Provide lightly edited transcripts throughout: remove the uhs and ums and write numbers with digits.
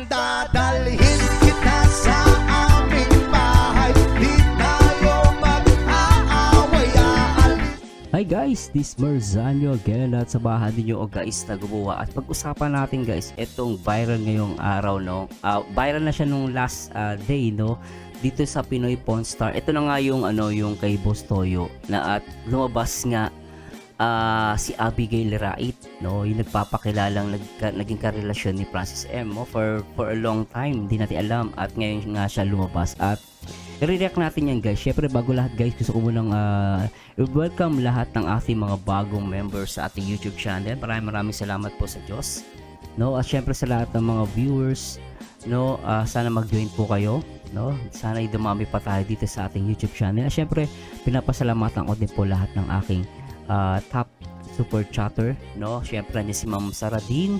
Dadalhin kita sa aming bahay, di tayo mag-aaway. Hi guys, this Merzanyo again at sa bahay ninyo o guys na gumawa. At pag-usapan natin guys, itong viral ngayong araw no. Viral na siya nung last day no. Dito sa Pinoy Pawn Star. Ito na nga yung yung kay Boss Toyo na at lumabas nga si Abigail Rait no, yung nagpapakilalang naging karelasyon ni Francis M for a long time, hindi natin alam at ngayon nga siya lumabas at i-react natin yan guys. Syempre bago lahat guys, gusto ko munang welcome lahat ng ating mga bagong members sa ating YouTube channel. Maraming salamat po sa Diyos no, at syempre sa lahat ng mga viewers no, sana mag-join po kayo no, sana dumami pa tayo dito sa ating YouTube channel. At syempre pinapasalamatan ko din po lahat ng aking top super chatter no. Syempre niya si Ma'am Saradin,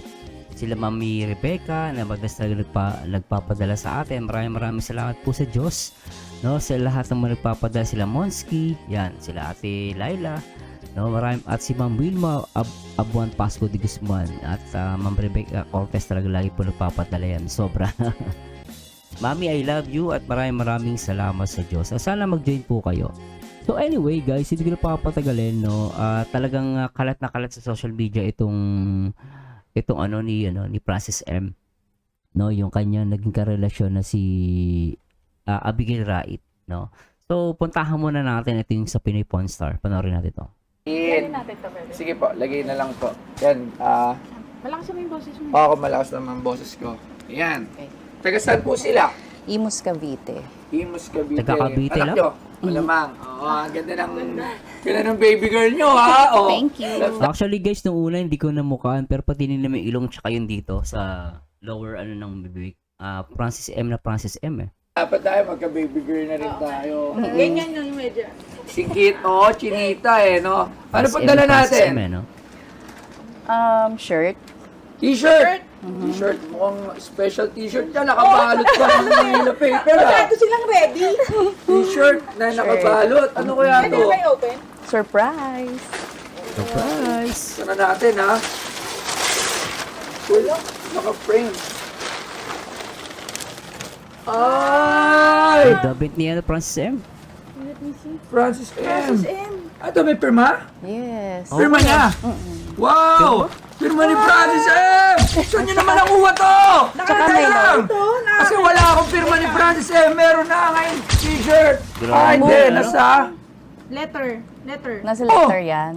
sila Mami Rebecca na nagpapadala sa atin. Maraming salamat po sa Diyos no, sa lahat ng mga nagpapadala, sila Monski, yan, sila Ate Laila no, at si Ma'am Wilma Abuan Pasco de Guzman at Ma'am Rebecca Cortez, talaga lagi po nagpapadala yan, sobra. Mami, I love you at maraming salamat sa Diyos. Sana mag-join po kayo. So anyway guys, hindi ko na papatagalin no. Talagang kalat na kalat sa social media itong ni Francis M no, yung kanyang naging karelasyon na si Abigail Rait no. So puntahan muna natin ito yung sa Pinoy Pawn Star. Panoorin natin to. Sige po, lagay na lang po. Yan, Malakas naman yung boses mo. ako malakas naman ang boses ko. Yan. Taga saan po sila? Imus Cavite. Imus Cavite. Taga Cavite Anak lang? nyo? Malamang. Oo, ang ganda ng baby girl nyo, ha? Oh. Thank you. Actually guys, nung una hindi ko namukhaan pero pati nila may ilong tsaka yun dito sa lower ng bibig. Francis M na Francis M eh. Dapat tayo, magka-baby girl na rin tayo. Ganyan yung medyo. Sikit, chinita eh, no? Ano Francis pong M, dala Francis natin? M, eh, no? Shirt. T-shirt! T-shirt, mukhang special t-shirt ka, nakabalot pa ng Manila paper, ha? Masyado silang ready. T-shirt na nakabalot. Ano kaya Pwede to? na kayo open? Surprise. Surprise! Sana natin, ha? Wala, naka-frame. Ay! Dabit niya Francis M. Francis M. Francis M. Ito, may pirma? Yes. Pirma niya? Wow! Pirma ni Francis M! Saan niyo naman nakuha to? Tsaka may lang! Ito, Kasi wala akong pirma ni Francis M. Meron na ngayon t-shirt. Grabe. Ay, hindi. Nasa? letter. Nasa letter yan.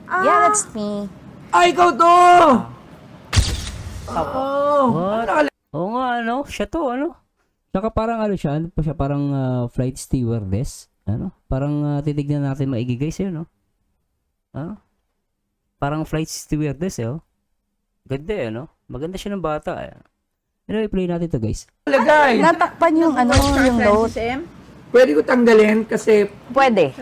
Yeah, that's me. Ay, ikaw to! Oh! What? Oo nga, siya to, Saka parang siya, pa siya, parang flight stewardess. Parang titignan natin maigi guys, no? Parang flight stewardess, Ganda, Maganda siya ng bata, Anyway, play natin to guys. Lagay! Natakpan yung yung note. Francis M. Pwede ko tanggalin kasi Pwede.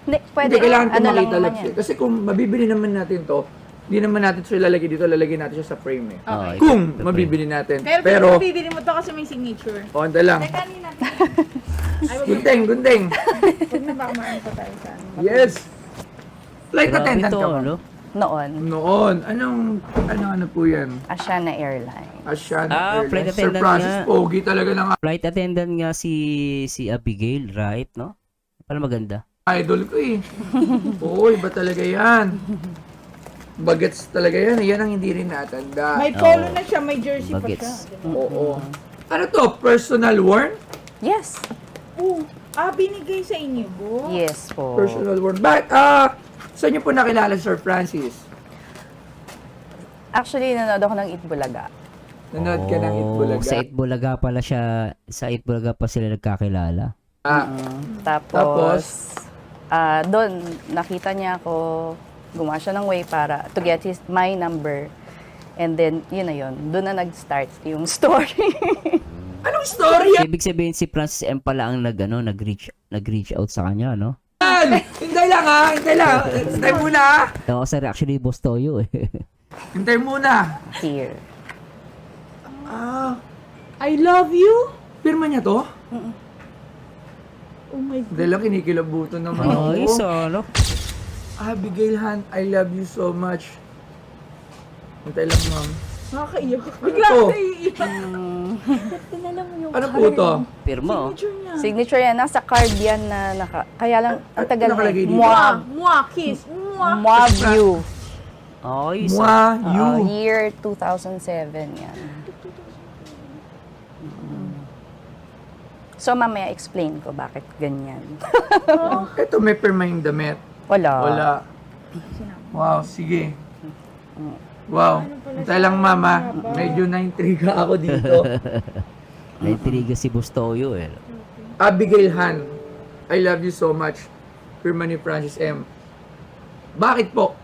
Hindi, pwede. hindi kailangan ko Ano lang makita naman lang yan. siya. Kasi kung mabibili naman natin to, hindi naman natin siya lalagay dito, lalagay natin siya sa frame eh. Okay. Kung ito, mabibili natin. Pero bibili mo to kasi may signature. Onda lang. Kanina. Gundeng. Huwag na baka maano pa tayo sa ano. Yes. Flight Grabe attendant to, ka ba? Noon. Noon. Ano po yan? Asiana Airlines. Asiana flight Airlines. Sir attendant Francis nga. Pogi talaga ng Flight attendant nga si Abigail, right, no? Parang maganda. idol ko eh. Oo, iba talaga yan. Bagets talaga yan. Yan ang hindi rin natanda. May polo na siya, may jersey pa Bagets. siya. Oo. Ano to? Personal worn? Yes. Binigay sa inyo, bo? Yes po. Personal worn. Bakit? Saan niyo po nakilala Sir Francis? Actually, nanood ako ng Itbulaga. Nanood ka ng Itbulaga? Sa Itbulaga pala siya, sa Itbulaga pa sila nagkakilala. Tapos, doon, nakita niya ako, gumawa siya ng way para to get my number. And then, yun na yun. Doon na nag-start yung story. Anong story yan? Ibig sabihin si Francis M pala ang nag-reach out sa kanya, no? Hintay lang ha! Hintay lang! Hintay muna ha! Ako sa actually Boss Toyo eh. Hintay muna! Here. I love you? Pirma niya to? Oh my God. Hintay lang, kinikilabutan naman ako. Ay, so, Abigail Han, I love you so much. Hintay lang, ma'am. Nakakaiyak. Bigla to? ako iiyak. Ano po to? Pirma, oh. Picture niya. Signature yan. Nasa card yan na kaya lang, ang tagal na. Nakalagay dito? Moi. Mua, kiss. Mua. Moi view. Ayos. Mwa, you. Year 2007 yan. So, mamaya explain ko bakit ganyan. Ito may pirma yung damit. Wala. Wala. Wow, sige. Wow. Antay lang, mama. Medyo na-intriga ako dito. Naintriga si Bustoyo eh. Abigail Han, I love you so much. Pirma ni Francis M. Bakit po?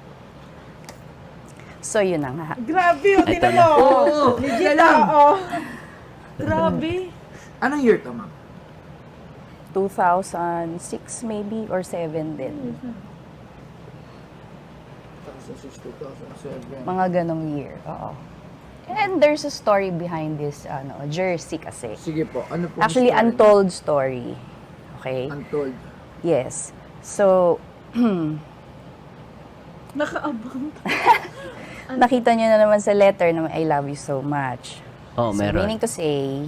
So, yun na nga. Grabe, tinan mo. Oo, Legit, lang. oo. Grabe. Anong year to, ma'am? 2006 maybe or 7 din. 2006, 2007. Mga ganong year. Oo. And there's a story behind this jersey kasi. Sige po, ano po? Actually, untold story. Okay? Untold. Yes. So, Nakaabang. nakita nyo na naman sa letter na I love you so much. Oh, So, meron. meaning to say,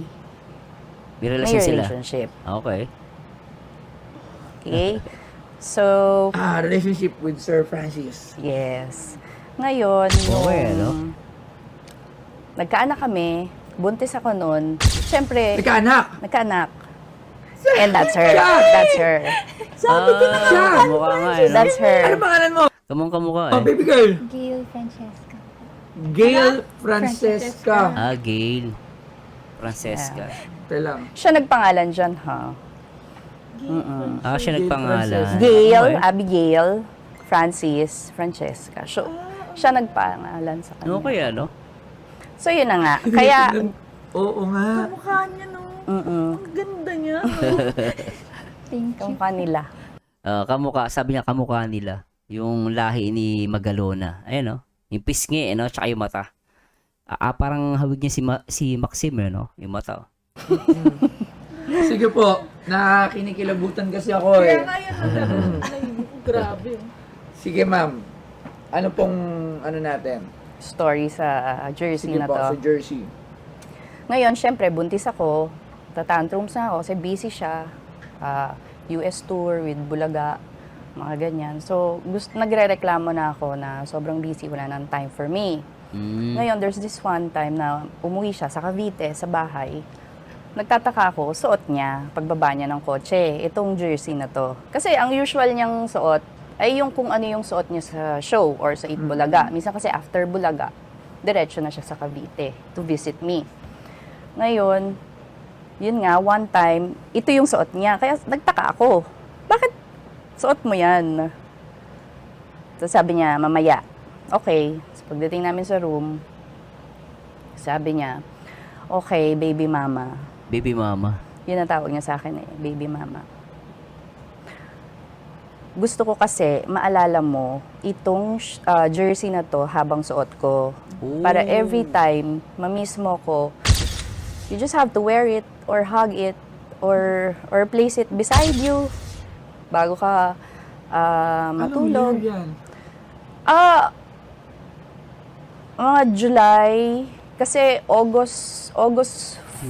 May may relasyon sila. relationship. Okay. Okay? So, Relationship with Sir Francis. yes. Ngayon, Okay, nung nagkaanak kami, buntis ako noon, syempre, Nagkaanak! nagkaanak. And that's her. That's her. Sabi ko na siya. Kamukha nga eh. No? That's her. Ano pangalan mo? Kamukha Oh, eh. baby girl. Gail Francesca. Gail Francesca. Ah, Gail. Francesca. Ito lang. Siya nagpangalan dyan, ha? Ah, siya nagpangalan. Gail, Okay. Abigail, Francis, Francesca. So, siya nagpangalan sa kanya. Okay, ano? So, yun na nga. Kaya, Oo nga. Mukha niya, no. Ang ganda niya, no. Thank you. yung kanila. Kamukha, sabi niya kamukha nila. Yung lahi ni Magalona. Ayan, no? Yung pisngi, no? Tsaka yung mata. Parang hawig niya si Maxim, no? Yung mata. Oh. Sige po. Nakinikilabutan kasi ako Kaya eh. nga yan, ang grabe. Sige ma'am. Ano pong ano natin? Story sa jersey Sige na po, to. sa jersey. Ngayon, syempre, buntis ako. Tatantrums na ako kasi busy siya. US tour with Bulaga, mga ganyan. So, nagre-reklamo na ako na sobrang busy, wala nang time for me. Ngayon, there's this one time na umuwi siya sa Cavite, sa bahay. Nagtataka ako, suot niya, pagbaba niya ng kotse, itong jersey na to. Kasi ang usual niyang suot ay yung kung ano yung suot niya sa show or sa Eat Bulaga. Minsan kasi after Bulaga, diretso na siya sa Cavite to visit me. Ngayon, yun nga, one time, ito yung suot niya. Kaya nagtaka ako, bakit suot mo yan? So sabi niya, mamaya. Okay. So pagdating namin sa room, sabi niya, okay, baby mama. Baby mama. Yun ang tawag niya sa akin eh, baby mama. Gusto ko kasi maalala mo itong jersey na to habang suot ko. Para every time, mamiss mo ko, you just have to wear it or hug it or place it beside you bago ka matulog. Anong year yan? Mga July, kasi August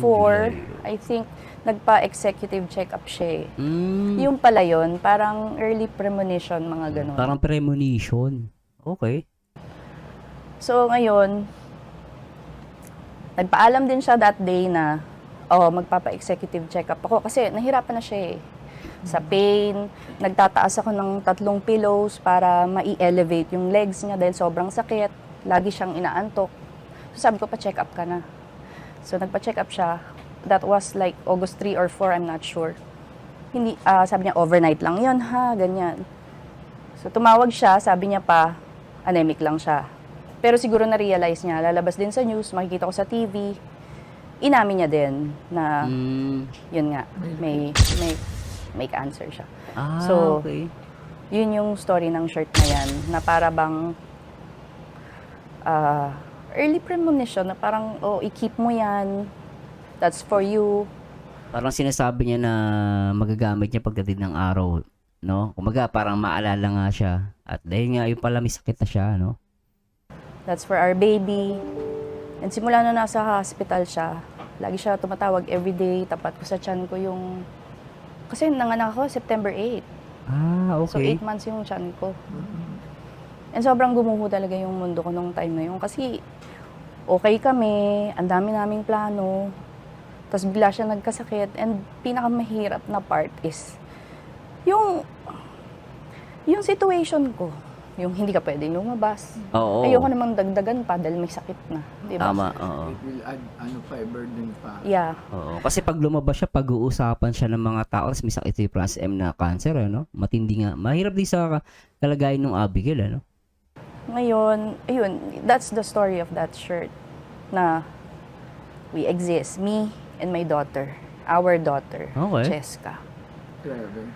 4, I think, nagpa-executive check-up siya eh. Yung pala yun, parang early premonition, mga ganun. Parang premonition. Okay. So, ngayon, nagpaalam din siya that day na, magpapa-executive check-up ako. Kasi nahirapan na siya eh. Sa pain, nagtataas ako ng 3 pillows para ma-elevate yung legs niya dahil sobrang sakit. Lagi siyang inaantok. So, sabi ko, pa-check up ka na. So, nagpa-check up siya. That was like August 3 or 4, I'm not sure. Hindi, sabi niya, overnight lang yun, ha, ganyan. So, tumawag siya, sabi niya pa, anemic lang siya. Pero siguro na-realize niya, lalabas din sa news, makikita ko sa TV, inamin niya din na, yun nga, may cancer siya. So, Okay. yun yung story ng shirt na yan, na para bang early premonition, na parang, i-keep mo yan, that's for you. Parang sinasabi niya na magagamit niya pagdating ng araw, no? Kumaga parang maalala nga siya. At dahil nga yung pala may sakit na siya, no? That's for our baby. And simula na nasa hospital siya, lagi siya tumatawag everyday, tapat ko sa tiyan ko yung... Kasi nanganak ako September 8. Ah, So, okay. 8 months yung tiyan ko. And sobrang gumuho talaga yung mundo ko nung time na yun. Kasi okay kami, ang dami naming plano. Tapos bigla siya nagkasakit. And pinakamahirap na part is yung situation ko. Yung hindi ka pwedeng lumabas. Oo. Ayoko namang dagdagan pa dahil may sakit na. Diba? Tama, oo. It will add, burden pa. Yeah. Oo. Kasi pag lumabas siya, pag-uusapan siya ng mga tao, tapos may sakit yung class M na cancer, ano? Matindi nga. Mahirap din sa kalagayan ng Abigail, ano? Ngayon, ayun, that's the story of that shirt. Na we exist, me and my daughter. Our daughter, Okay. Cheska. Grabe.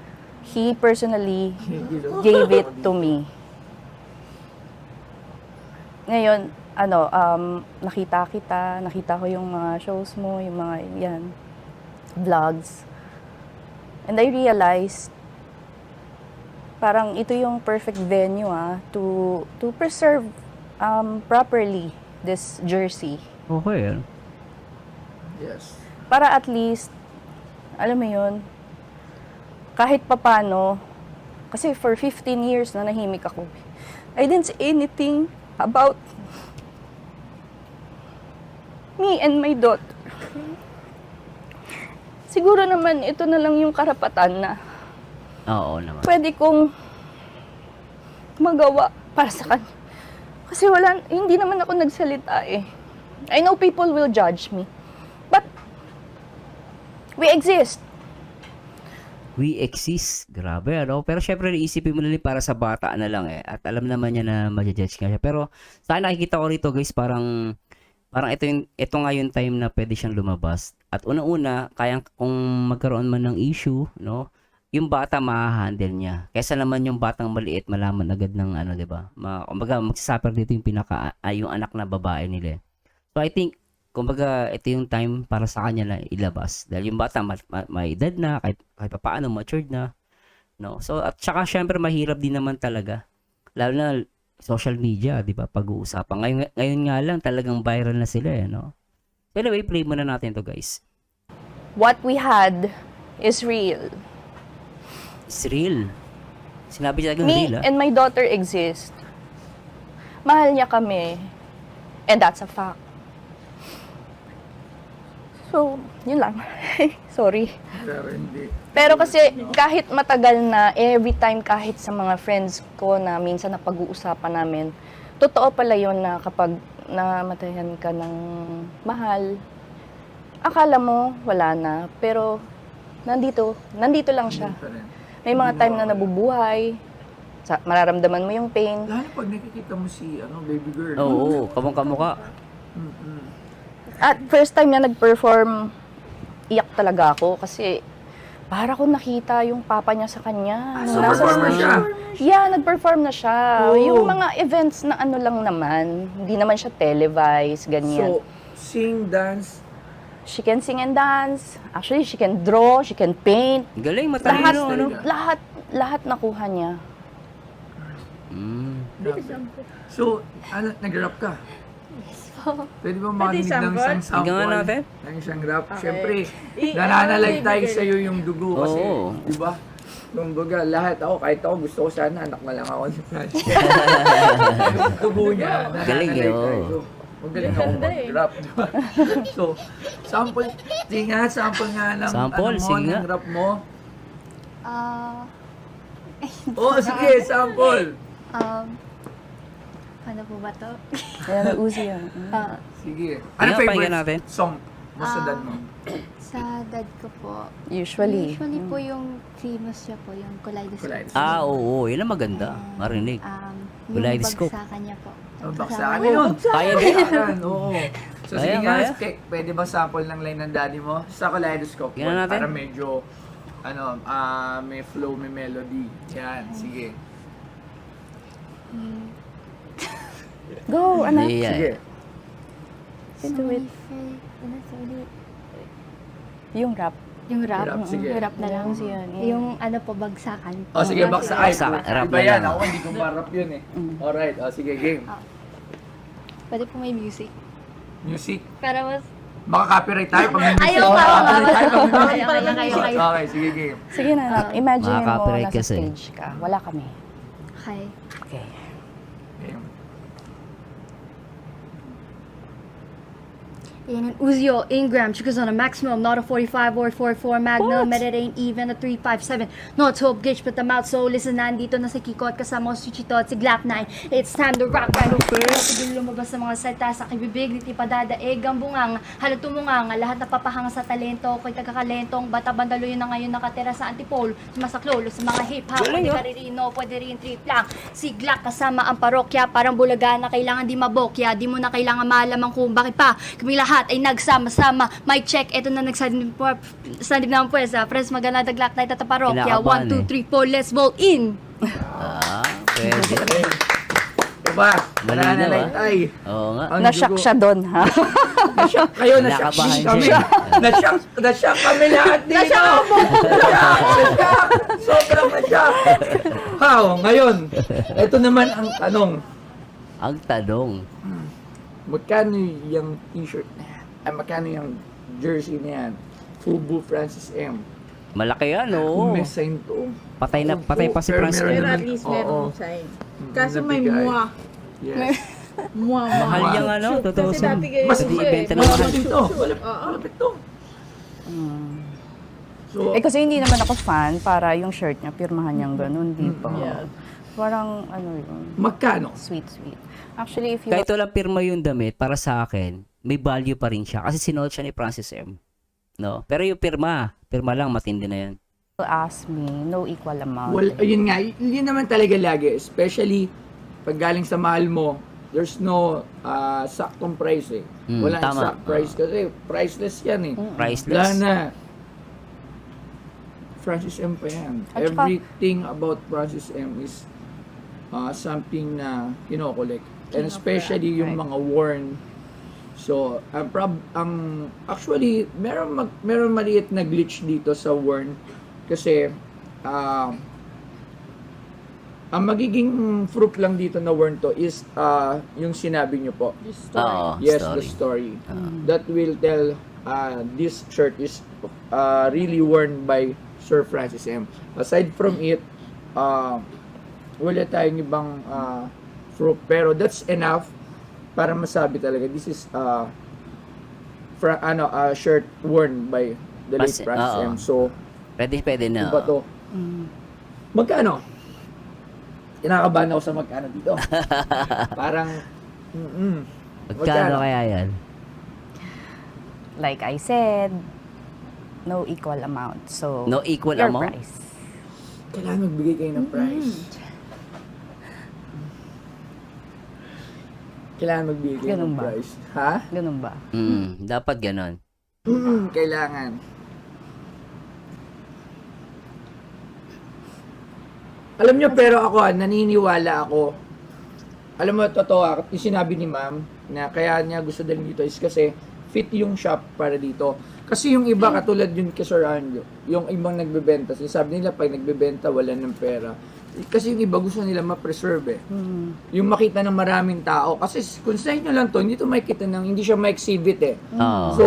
He personally gave it to me. Ngayon, nakita ko yung mga shows mo, yung mga yan, vlogs. And I realized, parang ito yung perfect venue to preserve properly this jersey. Okay, ano? Yes. Para at least, alam mo yun, kahit papano, kasi for 15 years na nahimik ako, I didn't say anything about me and my daughter. Siguro naman, ito na lang yung karapatan na Oo naman. pwede kong magawa para sa kanya. Kasi hindi naman ako nagsalita eh. I know people will judge me. But, we exist. We exist. Grabe, ano? Pero syempre, iisipin mo na rin para sa bata na lang eh. At alam naman niya na ma-judge ka siya. Pero, sa akin nakikita ko rito, guys, parang ito nga yung time na pwede siyang lumabas. At una-una, kung magkaroon man ng issue, no? Yung bata ma-handle niya. Kaysa naman yung batang maliit, malaman agad ng ano, 'di ba? Kumbaga magsasuffer dito yung yung anak na babae nila. So I think kumbaga ito yung time para sa kanya na ilabas dahil yung bata may edad na kahit paano matured na, no? So at saka syempre mahirap din naman talaga. Lalo na social media, 'di ba? Pag-uusapan. Ngayon nga lang talagang viral na sila, no? So anyway, play muna natin to, guys. What we had is real. It's real. Sinabi niya talagang Me real, and my daughter exist. Mahal niya kami. And that's a fact. So, yun lang. Sorry. Pero hindi. Pero kasi kahit matagal na, every time kahit sa mga friends ko na minsan na pag-uusapan namin, totoo pala yun na kapag namatayan ka ng mahal, akala mo wala na, pero nandito lang siya. Pa rin. May mga time na nabubuhay, mararamdaman mo yung pain. Lalo pag nakikita mo si baby girl. Oo, kamukha. Mm-mm. At first time na nag-perform, iyak talaga ako kasi para ko nakita yung papa niya sa kanya. So, Nasa performer stage. siya? Yeah, nag-perform na siya. Oh. Yung mga events na ano lang naman, hindi naman siya televised, ganyan. So, sing, dance, She can sing and dance. Actually, she can draw, she can paint. Galing, Lahat, matalino, ano? lahat nakuha niya. So, nag-rap ka? Pwede ba makinig ng isang sample? Tingnan nga natin. Ng isang rap. Okay. Siyempre, nananalig tayo bibigay. sa'yo yung dugo kasi, Oo. di ba? Kumbaga, lahat kahit ako gusto ko sana, anak na lang ako ni Flash. Yung dugo niya, Galing, nananalig oo. tayo. So, magaling ako Ganda eh. mag-rap, di ba? So, sample nga ng Sample, sige nga. ng rap mo. Oh, Sige, sample! ano po ba to? Kaya na-uzi yan. Sige. Ano Ano pakinggan favorite natin? song mo sa dad mo? Sa dad ko po. Usually. Po yung famous siya po, yung Kaleidoscope. Kaleidoscope. Oo, yun ang maganda. Marinig. Yung Kaleidoscope. bagsakan niya po. Baksakan na yun. Kaya din. Baksakan, oo. So Kaya, sige nga, kaya. pwede ba sample ng line ng daddy mo? Sa Kaleidoscope. Yan natin. Para medyo, may flow, may melody. Yan, sige. Go, anak. Hindi yan. Sige. Do it. Yung rap. Yung rap. Rap, sige. Yung rap na lang. Uzi yan. Yung ano po, bagsakan. O sige, baksakan. Baksakan, rap Iba na yan, lang. ako hindi ko marap yun eh. Alright, sige, game. Pwede po may music. Music. Pero mas... Maka-copyright tayo pag may music. Ayaw pa, Maka-copyright tayo pag may music. Okay. Okay, sige, game. Sige na, imagine mo Makaka-copyright nasa kasi. stage ka. Wala kami. Okay. Game. Okay. In an Uzi Ingram, triggers on a maximum, not a 45 or 44 Magnum, and it ain't even a 357. No, it's hope glitch, but I'm out, so listen, nandito na si Kiko at kasama ko si Chito at si Glock 9. It's time to rock, right? Sige, lumabas sa mga salita sa kibibig, di pa dadaig ang bungang, halat tumungang, lahat na papahanga sa talento, ko'y tagakalentong, bata bandalo yun na ngayon nakatira sa Antipolo, sumasaklolo sa mga hip-hop, hindi ka ririno, pwede rin trip lang. Si Glock kasama ang parokya, parang bulaga na kailangan di mabokya, di mo na kailangan malamang kung bakit pa, kami lahat ay nagsama-sama. Mic check, eto na nagsanib naman po sa Friends Magana Glock Night at parokya. Kinakabahan 1, 2, 3, 4, let's vote in! Pwede. Diba? Malinaw, Nananay ah. tay. Oo nga. Ang Na-shock dugo. siya doon, ha? Na-shock kayo, na-shock Nakabahan din kami. siya. Na-shock kami lahat dito. Na-shock. Sobrang na-shock. How? Ngayon, ito naman ang tanong. Ang tanong. Magkano yung t-shirt na yan? Ay, magkano yung jersey na yan? Fubu Francis M. Malaki yan, oo. Kung may sign to. Patay pa si Pero Francis. meron Pero at naman- least oo. meron sign. Kaso may Nabigay. muwa. Yes. Muwa. Mahal Wow. yung ano, Shoot, totoo kasi sa... dati kayo Mas siya ibenta eh. na Malapit mahal. to. Malapit to. So, Eh kasi hindi naman ako fan para yung shirt niya, pirmahan niyang ganun, di ba? Yeah. Parang ano yun, magkano? sweet. Actually, if you Kahit walang pirma yung damit, para sa akin, may value pa rin siya. Kasi sinuot siya ni Francis M. No? Pero yung pirma lang, matindi na yan. will ask me, no equal amount. Well, ayun nga, yun naman talaga lagi. Especially, pag galing sa mahal mo, there's no saktong price eh. Wala tama. exact price kasi priceless yan eh. Priceless. Wala na. Francis M pa yan. At saka- Everything about Francis M is something na kinokolek. And especially yung mga worn. So, actually, meron maliit na glitch dito sa worn. Kasi, ang magiging proof lang dito na worn to is yung sinabi nyo po. Oo, Yes, story. the story. That will tell this shirt is really worn by Sir Francis M. Aside from it, wala tayong ibang proof. Pero that's enough para masabi talaga this is shirt worn by the late Francis Oo. M. So, Pwede na. ano ba to? Magkano? Kinakabahan ako sa magkano dito. Parang, Magkano kaya yan? Like I said, no equal amount. So, No equal your amount? price. kailangan magbigay kayo ng price. Kailangan magbigay kayo Ganun ng ba? price. Ha? Ganun ba? Dapat ganon. Kailangan. Alam nyo, pero ako, naniniwala ako. Alam mo, totoo, yung sinabi ni ma'am, na kaya niya gusto din dito is kasi fit yung shop para dito. Kasi yung iba, katulad yun kay Sir Anjo, yung ibang nagbebenta, sabi nila, pag nagbebenta, wala ng pera. Kasi yung iba gusto nila ma-preserve eh. Yung makita ng maraming tao. Kasi kung sa inyo lang to, hindi to makita ng, hindi siya ma-exhibit eh. Oo. So,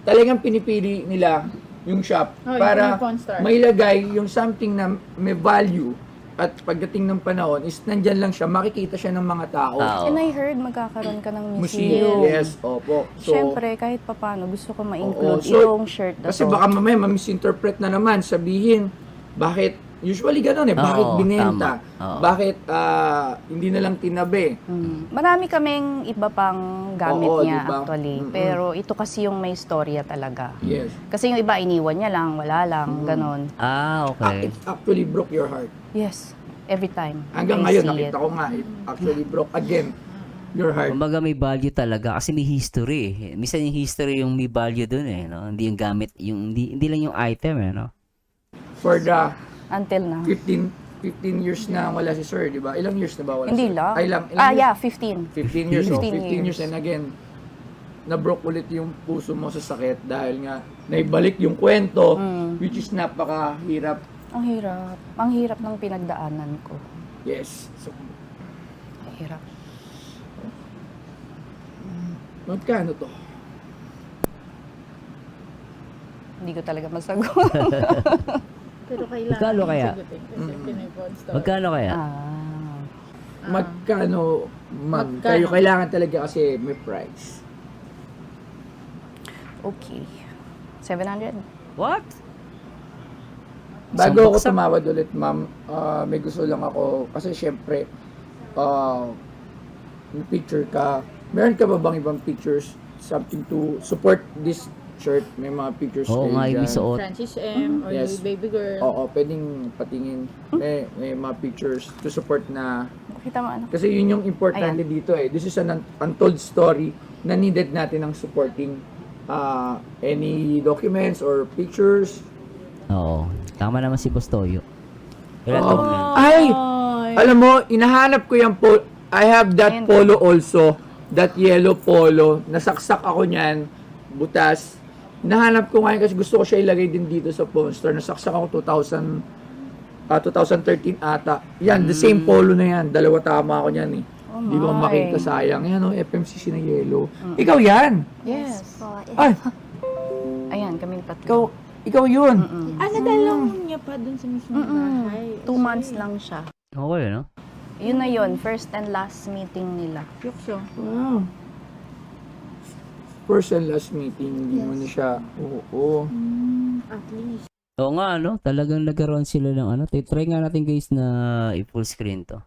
talagang pinipili nila yung shop Oh, para yung porn star. mailagay yung something na may value at pagdating ng panahon is nandyan lang siya, makikita siya ng mga tao. Oo. And I heard magkakaroon ka ng Museum. museum. Yes, opo. So, Siyempre, kahit papano, gusto ko ma-include oo. So, itong shirt na kasi to. baka mamaya ma-misinterpret na naman, sabihin, bakit, usually ganun eh, bakit Oo, binenta? tama. Oo. Bakit hindi na lang tinabi? Marami kaming iba pang gamit Oo, niya diba? actually. Mm-mm. Pero ito kasi yung may storya talaga. Yes. Kasi yung iba iniwan niya lang, wala lang, ganon. Okay. It actually broke your heart. Yes, every time. Hanggang I ngayon, see nakita it. ko nga, it actually broke again your heart. Kumbaga may value talaga kasi may history. Minsan yung history yung may value dun eh, no? Hindi yung gamit, hindi lang yung item eh, no? For the Until now. 15 years na wala si Sir, di ba? Ilang years na ba wala Hindi si Sir? lang. Ay, ilang Yeah, years? 15. 15 years. So, 15 15 years. And again, na-broke ulit yung puso mo sa sakit dahil nga naibalik yung kwento, which is napakahirap. Ang hirap. Ang hirap ng pinagdaanan ko. Yes. So, Ang hirap. Magkano to? Hindi ko talaga masagot. Pero kailangan Magkano kaya? sagutin kasi pinag-phone story. Magkano kaya? Magkano, ma'am? Magkano? Kayo kailangan talaga kasi may price. Okay. 700? What? Bago ako Isang tumawad ulit, ma'am, may gusto lang ako, kasi syempre, may picture ka. Meron ka ba bang ibang pictures, something to support this shirt? May mga pictures Oo nga, yung dyan. suot. Francis M. or Yes. you baby girl. Oo, pwedeng patingin. May mga pictures to support na, Kita mo ano? kasi yun yung importante dito eh. This is an untold story na needed natin ng supporting any documents or pictures. Oo. Tama naman si Boss Toyo. Wala Oo. to. Ay! Alam mo, inahanap ko yung I have that Ayun. polo also. That yellow polo. Nasaksak ako niyan. Butas. Nahanap ko ngayon kasi gusto ko siya ilagay din dito sa poster. Nasaksak ako 2013 ata. Yan, the same polo na yan. Dalawa tama ako niyan eh. Hindi ko my. makita, sayang. Yan o, FMCC na yellow. Ikaw yan! Yes. Ay, Ayan, kami tatlo. ikaw yun! Nadala niya pa dun sa mismong bahay. 2 months lang siya. Okay, no? Yun na yun, first and last meeting nila. Yukso. Wow. First and last meeting, hindi mo na siya. Oo. At least. Oo nga, ano? Talagang nagkaroon sila ng ano. Try nga natin guys na i-full screen to.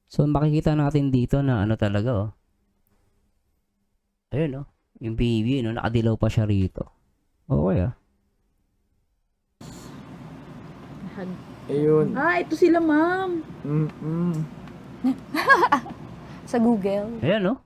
So, makikita natin dito na ano talaga, oh. Ayun, oh. Yung baby, no? Nakadilaw pa siya rito. Okay, ah. Ayun. Ito sila, ma'am. Sa Google. Ayan, oh.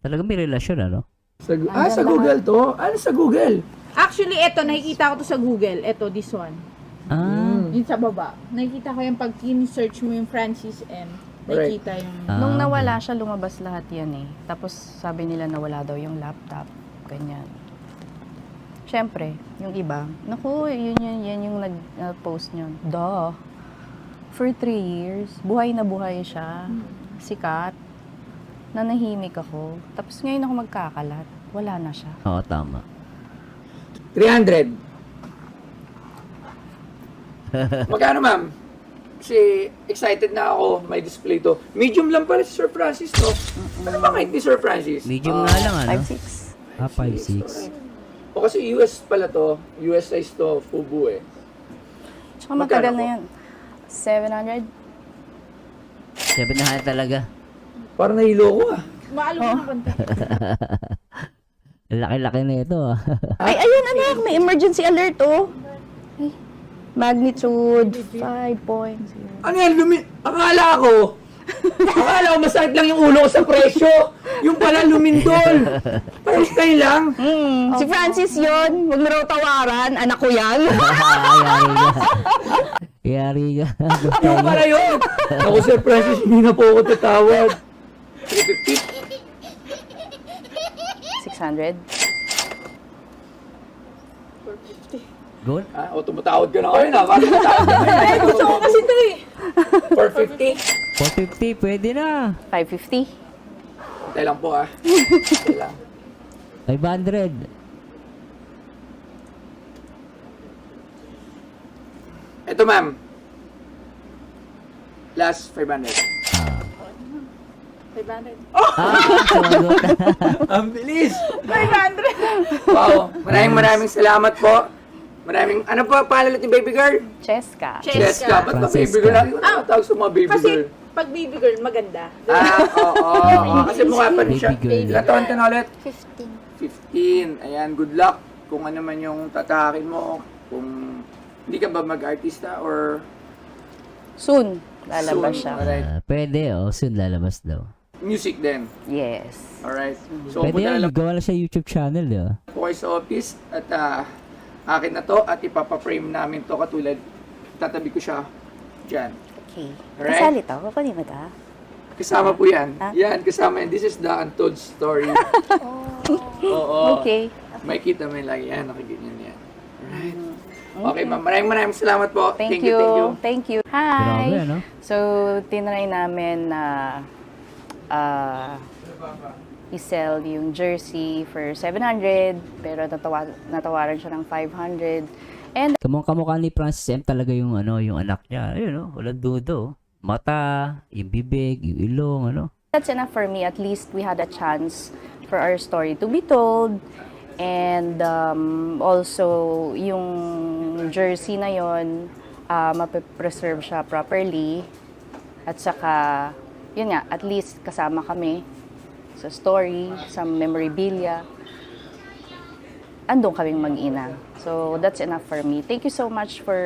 Talagang may relasyon, ano? Sa Google to? Ano sa Google? Actually, ito, nakikita ko to sa Google. Ito, this one. Ah. Yung sa baba. Nakikita ko yung pag search mo yung Francis M. Nakikita yung... Nung nawala siya, lumabas lahat yan eh. Tapos sabi nila nawala daw yung laptop. Ganyan. Siyempre, yung iba, naku, yan yung nag-post nyo. Duh. For 3 years, buhay na buhay siya. Sikat. Nanahimik ako. Tapos ngayon ako magkakalat. Wala na siya. Oo, tama. 300. Magkano, ma'am? Kasi excited na ako. May display to. Medium lang pala si Sir Francis, no? Ano ba kahit ni Sir Francis? Medium nga lang, ano? 5'6". Ah, 5'6". O kasi US pala to. US size to. Fubu eh. Tsaka Magkano matagal na po? yan. 700? 700 talaga. Parang nahilo ko ah. Maalo ko ng konti. Laki-laki na ito, ah. Ay, ayun anak, may emergency alert oh. Ay, magnitude 5.0. Ano yan? Akala ko masakit lang yung ulo ko sa presyo. Yung pala lumindol. Parang kayo lang. Si Francis yon, huwag mo raw tawaran, anak ko yan. Yari ka. Yung pala yun. Ako, Sir Francis, hindi na po ako tatawad. 350. 600? Good? O tumatawad ka na kayo na. Bakit tumatawad ka na? Gusto ko kasi ito eh. 450. 450, pwede na. 550? Hintay lang po ah. Hintay lang. 500. Ito ma'am. Last 500. 500. Sumagot. Ang bilis! 500! Wow. Maraming salamat po. Ano po pangalan ni baby girl? Cheska. Cheska. Ba't ba baby Francesca. girl? Lagi ko nakatawag sa mga baby Kasi girl. pag baby girl, maganda. Oo. Kasi mukha pa rin siya. Baby girl. Ilan taon ka na ulit? 15. 15. Ayan, good luck. Kung ano man yung tatahakin mo. Kung hindi ka ba mag-artista or... Soon, lalabas Soon. siya. Alright. Pwede, oh. Soon lalabas daw. Music din. Yes. Alright. So, Pwede punta na yan. lang Gawa na siya YouTube channel, di ba? po kayo sa office at akin na to at ipapa-frame namin to katulad. Tatabi ko siya dyan. Okay. Alright. Kasali to, kukunin mo ta. Kasama po yan. Ah? Yan, kasama yan. This is the untold story. Oo. Okay. May kita may lagi yan. Nakaganyan yan. Alright. Okay, ma'am. Maraming salamat po. Thank you. Thank you. Thank you. Grabe, Hi. ano? So, tinry namin na i-sell yung jersey for 700, pero natawaran siya ng 500. And Kamukha ni Francis M talaga yung yung anak niya. Ayun, no? Walang dudo. Mata, yung bibig, yung ilong, that's enough for me. At least we had a chance for our story to be told. And also, yung jersey na yon, mapipreserve siya properly. At saka, yun nga, at least kasama kami sa story, sa memorabilia. Andun kaming mag-ina. So, that's enough for me. Thank you so much for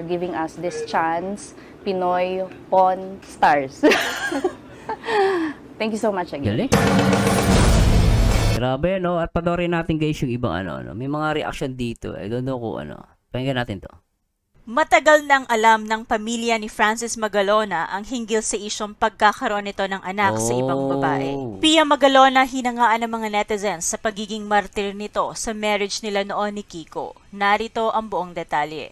giving us this chance, Pinoy Pawn Stars. Thank you so much again. Galing. Grabe, no? At panoorin natin guys yung ibang May mga reaction dito. I don't know kung Pakinggan natin to. Matagal nang alam ng pamilya ni Francis Magalona ang hinggil sa isyong pagkakaroon nito ng anak sa ibang babae. Pia Magalona hinangaan ng mga netizens sa pagiging martir nito sa marriage nila noon ni Kiko. Narito ang buong detalye.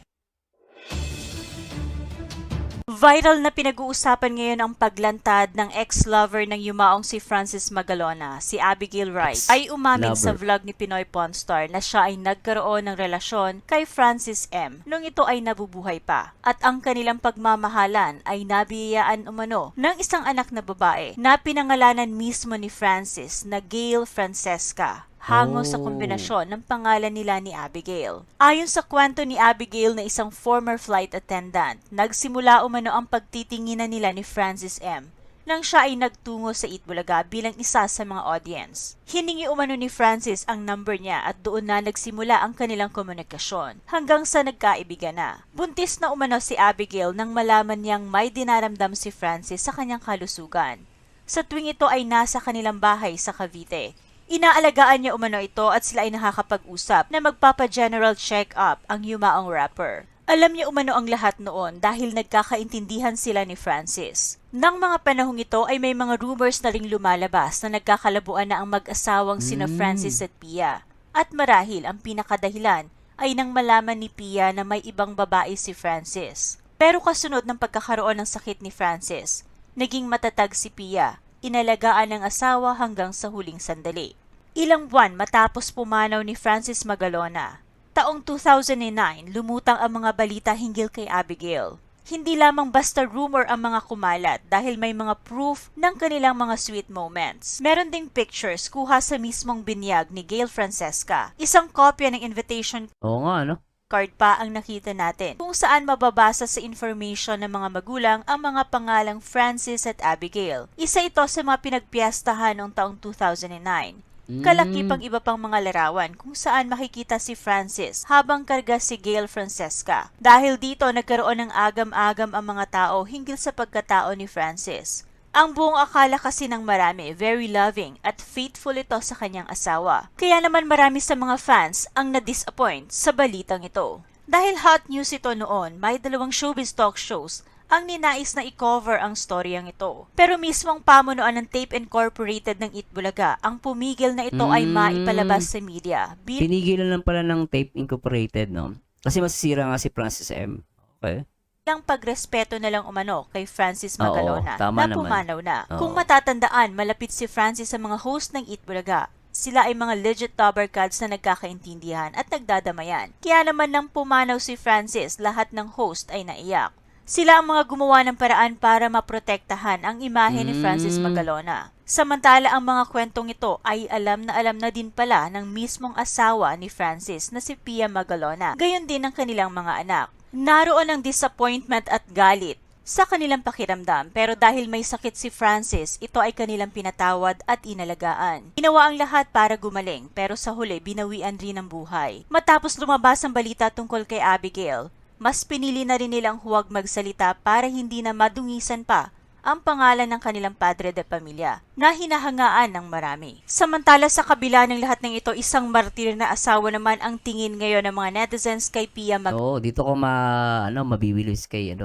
Viral na pinag-uusapan ngayon ang paglantad ng ex-lover ng yumaong si Francis Magalona, si Abigail Wright, ay umamin sa vlog ni Pinoy Pawn Star na siya ay nagkaroon ng relasyon kay Francis M. nung ito ay nabubuhay pa. At ang kanilang pagmamahalan ay nabiyayaan umano ng isang anak na babae na pinangalanan mismo ni Francis na Gail Francesca. Hango sa kombinasyon ng pangalan nila ni Abigail. Ayon sa kwento ni Abigail na isang former flight attendant, nagsimula umano ang pagtitinginan nila ni Francis M. nang siya ay nagtungo sa Itbulaga bilang isa sa mga audience. Hiningi umano ni Francis ang number niya at doon na nagsimula ang kanilang komunikasyon hanggang sa nagkaibigan na. Buntis na umano si Abigail nang malaman niyang may dinaramdam si Francis sa kanyang kalusugan. Sa tuwing ito ay nasa kanilang bahay sa Cavite, inaalagaan niya umano ito at sila ay nakakapag-usap na magpapa-general check-up ang yumaong rapper. Alam niya umano ang lahat noon dahil nagkakaintindihan sila ni Francis. Nang mga panahong ito ay may mga rumors na ring lumalabas na nagkakalabuan na ang mag-asawang sina Francis at Pia. At marahil ang pinakadahilan ay nang malaman ni Pia na may ibang babae si Francis. Pero kasunod ng pagkakaroon ng sakit ni Francis, naging matatag si Pia. Inalagaan ng asawa hanggang sa huling sandali. Ilang buwan matapos pumanaw ni Francis Magalona, taong 2009, lumutang ang mga balita hinggil kay Abigail. Hindi lamang basta rumor ang mga kumalat dahil may mga proof ng kanilang mga sweet moments. Meron ding pictures kuha sa mismong binyag ni Gail Francesca. Isang kopya ng invitation Oo nga, card pa ang nakita natin, kung saan mababasa sa information ng mga magulang ang mga pangalang Francis at Abigail. Isa ito sa mga pinagpiyastahan noong taong 2009. Kalaki pang iba pang mga larawan kung saan makikita si Francis habang karga si Gail Francesca. Dahil dito nagkaroon ng agam-agam ang mga tao hinggil sa pagkatao ni Francis. Ang buong akala kasi ng marami, very loving at faithful ito sa kanyang asawa. Kaya naman marami sa mga fans ang na-disappoint sa balitang ito. Dahil hot news ito noon, may 2 showbiz talk shows ang ninais na i-cover ang storyang ito. Pero mismong pamunuan ng Tape Incorporated ng Itbulaga ang pumigil na ito ay maipalabas sa media. Pinigilan lang pala ng Tape Incorporated, no? Kasi masisira nga si Francis M. Okay? Ang pagrespeto na lang umano kay Francis Magalona tama na pumanaw na. Oo. Kung matatandaan, malapit si Francis sa mga host ng Itbulaga. Sila ay mga legit towercads na nagkakaintindihan at nagdadamayan. Kaya naman nang pumanaw si Francis, lahat ng host ay naiyak. Sila ang mga gumawa ng paraan para maprotektahan ang imahe ni Francis Magalona. Samantala ang mga kwentong ito ay alam na din pala ng mismong asawa ni Francis na si Pia Magalona. Gayon din ang kanilang mga anak. Naroon ang disappointment at galit sa kanilang pakiramdam pero dahil may sakit si Francis, ito ay kanilang pinatawad at inalagaan. Ginawa ang lahat para gumaling pero sa huli binawian rin ang buhay. Matapos lumabas ang balita tungkol kay Abigail, mas pinili na rin nilang huwag magsalita para hindi na madungisan pa ang pangalan ng kanilang padre de pamilya na hinahangaan ng marami. Samantala sa kabila ng lahat ng ito, isang martir na asawa naman ang tingin ngayon ng mga netizens kay Pia Oo, dito ko mabibilis kay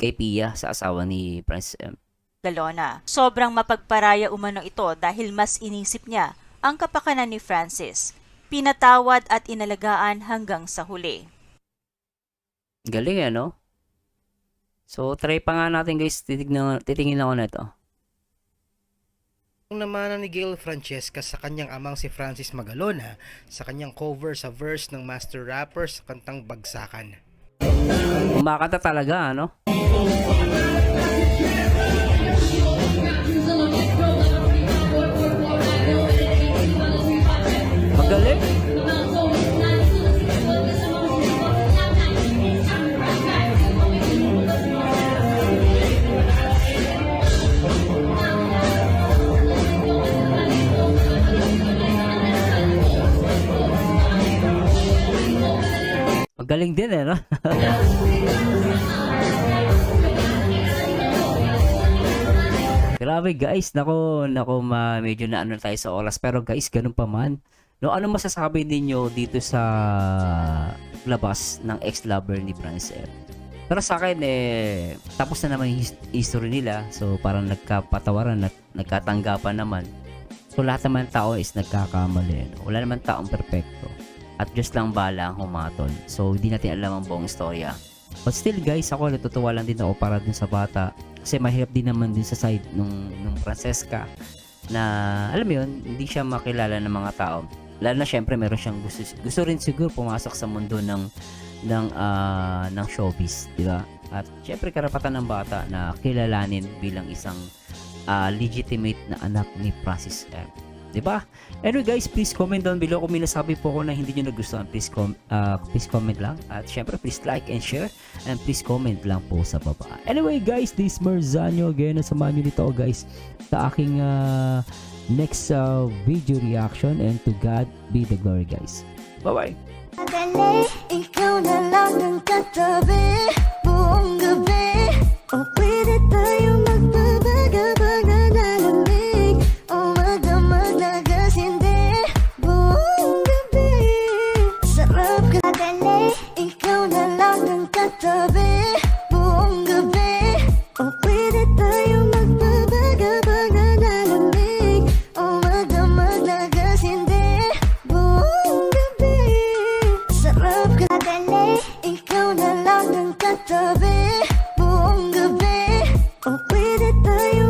kay Pia sa asawa ni Francis M. Magalona. Sobrang mapagparaya umano ito dahil mas inisip niya ang kapakanan ni Francis. Pinatawad at inalagaan hanggang sa huli. Galing So, try pa nga natin guys, titingin ako na ito. Ang namana ni Gail Francesca sa kanyang amang si Francis Magalona sa kanyang cover sa verse ng master rapper sa kantang Bagsakan. Kumakanta talaga, ano? Magaling. Magaling din eh, no? Grabe guys, nako medyo na ano tayo sa oras, pero guys, ganun pa man. No, ano masasabi ninyo dito sa labas ng ex-lover ni Francel? Pero sa akin tapos na naman yung history nila, so parang nagkapatawaran, nagkatanggapan naman. So lahat naman tao is nagkakamali, no? Wala naman taong perpekto. At just lang bala ang humatol. So hindi natin alam ang buong istorya. But still guys, ako natutuwa lang din ako para dun sa bata. Kasi mahirap din naman din sa side nung Francesca na alam mo yun, hindi siya makilala ng mga tao. Lalo na syempre meron siyang gusto rin siguro pumasok sa mundo ng showbiz, di ba? At syempre karapatan ng bata na kilalanin bilang isang legitimate na anak ni Francis M. Diba? Anyway guys, please comment down below kung may nasabi po ako na hindi nyo nagustuhan. Please comment lang. At syempre, please like and share. And please comment lang po sa baba. Anyway guys, this is Marzanyo again. Nasamahan nyo dito guys sa aking next video reaction. And to God be the glory guys. Bye-bye! Ikaw na lang ang katabi buong gabi. O pwede tayo magpabagabag na lalamig. O magdamag na gasindi buong gabi. Sarap ka dali. Ikaw na lang ang katabi buong gabi. O pwede tayo magpabagabag na lalamig. O magdamag na gasindi buong gabi. Sarap ka dali. Ikaw na lang ang katabi buong gabi. O pwede tayo